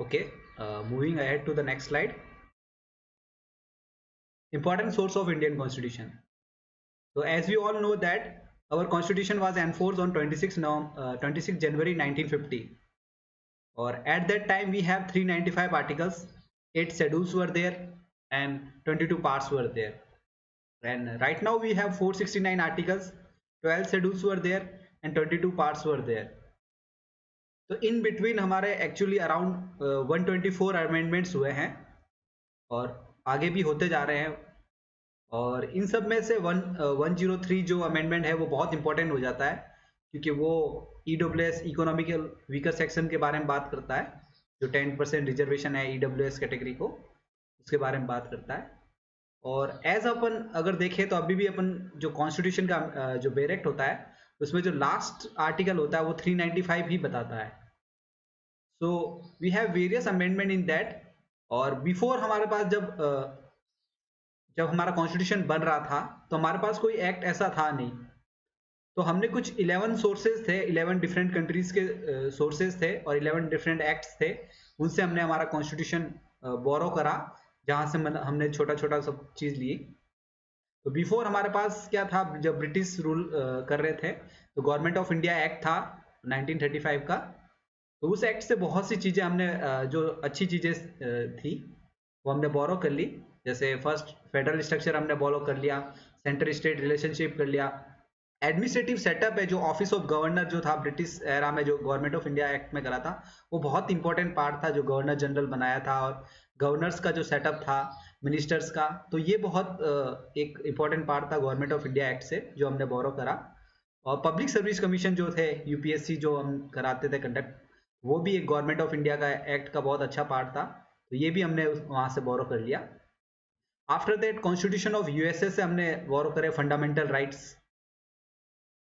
Okay, moving ahead to the next slide. Important source of Indian Constitution. So as we all know that our Constitution was enforced on 26 January 1950, or at that time we have 395 articles, 8 schedules were there, and 22 parts were there. And right now we have 469 articles, 12 schedules were there, and 22 parts were there. तो in between हमारे actually around 124 amendments हुए हैं और आगे भी होते जा रहे हैं। और इन सब में से 103 जो अमेंडमेंट है वो बहुत इंपॉर्टेंट हो जाता है, क्योंकि वो EWS इकोनॉमिकल वीकर सेक्शन के बारे में बात करता है, जो 10% रिजर्वेशन है EWS कैटेगरी को, उसके बारे में बात करता है। और एज अपन अगर देखें तो अभी भी अपन जो कॉन्स्टिट्यूशन का जो बेरेक्ट होता है उसमें जो लास्ट आर्टिकल होता है वो 395 ही बताता है। So we have various amendment in that. और बिफोर हमारे पास जब हमारा कॉन्स्टिट्यूशन बन रहा था तो हमारे पास कोई एक्ट ऐसा था नहीं, तो हमने कुछ 11 सोर्सेज थे, 11 डिफरेंट कंट्रीज के सोर्सेज थे और 11 डिफरेंट एक्ट्स थे, उनसे हमने हमारा कॉन्स्टिट्यूशन बोरो करा, जहां से हमने छोटा छोटा सब चीज ली। तो बिफोर हमारे पास क्या था, जब ब्रिटिश रूल कर रहे थे तो गवर्नमेंट ऑफ इंडिया एक्ट था 1935 का। तो उस एक्ट से बहुत सी चीजें हमने जो अच्छी चीजें थी वो हमने बोरो कर ली। जैसे फर्स्ट फेडरल स्ट्रक्चर हमने बोरो कर लिया, सेंटर स्टेट रिलेशनशिप कर लिया, एडमिनिस्ट्रेटिव सेटअप है जो ऑफिस ऑफ गवर्नर जो था ब्रिटिश एरा में जो गवर्नमेंट ऑफ इंडिया एक्ट में करा था, वो बहुत इंपॉर्टेंट पार्ट था जो गवर्नर जनरल बनाया था, और गवर्नर्स का जो सेटअप था मिनिस्टर्स का, तो ये बहुत एक इंपॉर्टेंट पार्ट था गवर्नमेंट ऑफ इंडिया एक्ट से जो हमने बोरो करा। और पब्लिक सर्विस कमीशन जो थे UPSC जो हम कराते थे कंडक्ट, वो भी एक गवर्नमेंट ऑफ इंडिया का एक्ट का बहुत अच्छा पार्ट था, तो ये भी हमने वहां से बोरो कर लिया। After that constitution of USA से हमने बोरो करे फंडामेंटल राइट्स।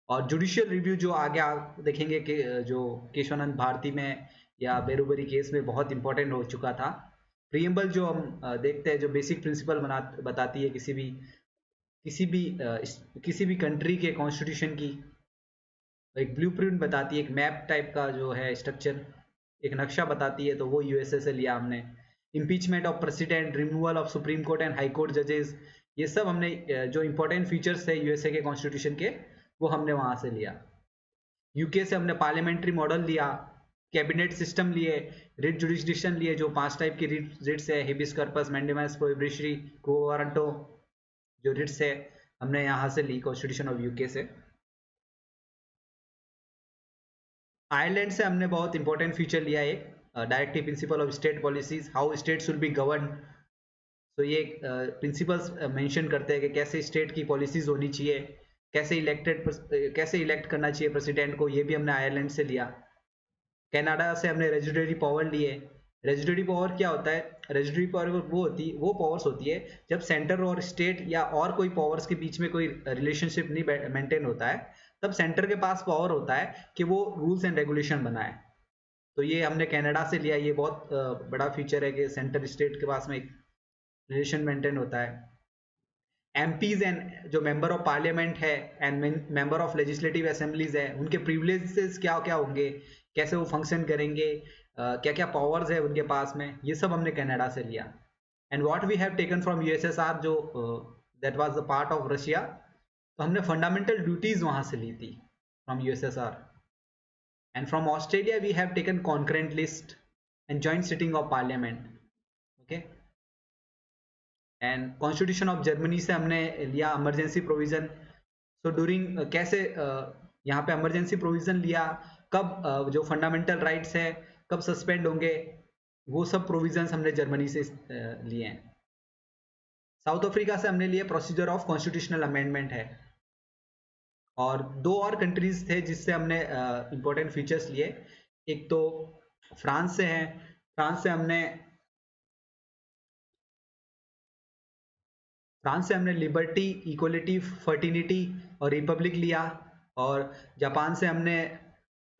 और जुडिशियल रिव्यू जो आगे आप देखेंगे कि जो केशवानंद भारती में या बेरूबरी केस में बहुत इंपॉर्टेंट हो चुका था। प्रियम्बल जो हम देखते हैं, जो बेसिक प्रिंसिपल बताती है किसी भी कंट्री के कॉन्स्टिट्यूशन की, एक ब्लूप्रिंट बताती है, एक मैप टाइप का जो है स्ट्रक्चर, एक नक्शा बताती है, तो वो USA से लिया हमने। Impeachment of president, removal of supreme court and high court जजेस, ये सब हमने जो इंपॉर्टेंट फीचर्स थे USA के कॉन्स्टिट्यूशन के, वो हमने वहां से लिया। UK से हमने पार्लियामेंट्री मॉडल लिया, कैबिनेट सिस्टम लिए, रिट जुडिस्डिक्शन लिए, जो 5 टाइप की रिट्स है, हेबिस कॉर्पस, मैंडेमस, प्रोहिबिटरी, क्वो वारंटो, जो रिट्स है हमने यहाँ से ली कॉन्स्टिट्यूशन ऑफ UK से। आयरलैंड से हमने बहुत इंपॉर्टेंट फीचर लिया, एक directive principle of state policies, how states will be govern. तो ये प्रिंसिपल्स मेंशन करते हैं कि कैसे स्टेट की पॉलिसीज होनी चाहिए, कैसे इलेक्ट करना चाहिए प्रेसिडेंट को, ये भी हमने आयरलैंड से लिया। कनाडा से हमने रेजिडरी पावर लिए। रेजिडरी पावर क्या होता है? रेजिडरी पावर वो पावर्स होती है जब सेंटर और स्टेट या और कोई पावर्स के बीच में कोई रिलेशनशिप नहीं मेंटेन होता है, तब सेंटर के पास पावर होता है कि वो रूल्स एंड रेगुलेशन बनाए। तो ये हमने कनाडा से लिया। ये बहुत बड़ा फीचर है कि सेंटर स्टेट के पास में एक रिलेशन मेंटेन होता है। MPs एंड जो मेंबर ऑफ पार्लियामेंट है and member of legislative assemblies है, उनके प्रिविलेजेस क्या क्या होंगे, कैसे वो फंक्शन करेंगे, क्या क्या पावर्स है उनके पास में, ये सब हमने कनाडा से लिया। And what we have taken from USSR, जो that was the part of Russia, तो हमने फंडामेंटल ड्यूटीज वहां से ली थी from USSR। And from Australia we have taken concurrent list and joint sitting of parliament. Okay. And constitution of Germany से हमने लिया इमरजेंसी प्रोविजन। सो ड्यूरिंग कैसे यहाँ पे इमरजेंसी प्रोविजन लिया, कब जो फंडामेंटल राइट्स है कब सस्पेंड होंगे, वो सब प्रोविजंस हमने जर्मनी से लिए हैं। साउथ अफ्रीका से हमने लिया प्रोसीजर ऑफ कॉन्स्टिट्यूशनल अमेंडमेंट है। और 2 और कंट्रीज थे जिससे हमने इंपॉर्टेंट फीचर्स लिए। एक तो फ्रांस से है। फ्रांस से हमने लिबर्टी, इक्वलिटी, फर्टिनिटी और रिपब्लिक लिया। और जापान से हमने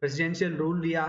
प्रेसिडेंशियल रूल लिया।